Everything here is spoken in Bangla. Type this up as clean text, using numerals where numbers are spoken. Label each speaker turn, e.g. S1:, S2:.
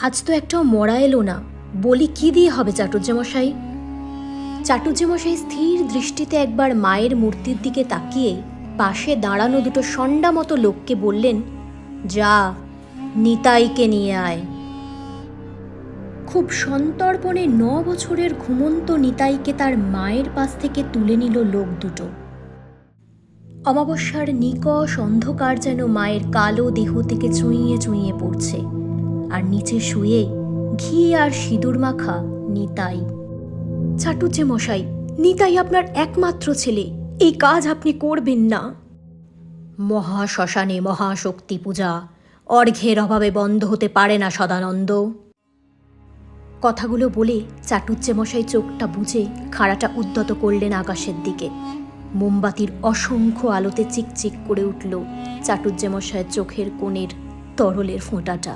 S1: আজ তো একটাও মরা এলো না, বলি কি দিয়ে হবে চাটুজ্যেমশাই? চাটুজ্যেমশাই স্থির দৃষ্টিতে একবার মায়ের মূর্তির দিকে তাকিয়ে পাশে দাঁড়ানো দুটো ষণ্ডা মতো লোককে বললেন, যা নিতাইকে নিয়ে আয়। খুব সন্তর্পণে 9 বছরের ঘুমন্ত নিতাইকে তার মায়ের পাশ থেকে তুলে নিল লোক দুটো। অমাবস্যার নিকষ অন্ধকার যেন মায়ের কালো দেহ থেকে চুঁইয়ে চুঁইয়ে পড়ছে, আর নিচে শুয়ে ঘি আর সিঁদুর মাখা নিতাই। চাটুজ্যেমশাই, নিতাই আপনার একমাত্র ছেলে, এই কাজ আপনি করবেন না। মহাশ্মশানে মহাশক্তি পূজা, অর্ঘ্যের অভাবে বন্ধ হতে পারে না সদানন্দ। কথাগুলো বলে চাটুজ্যেমশাই চোখটা বুজে খাড়াটা উদ্যত করলেন আকাশের দিকে। মোমবাতির অসংখ্য আলোতে চিকচিক করে উঠল চাটুজ্যেমশায়ের চোখের কোণের তরলের ফোঁটাটা।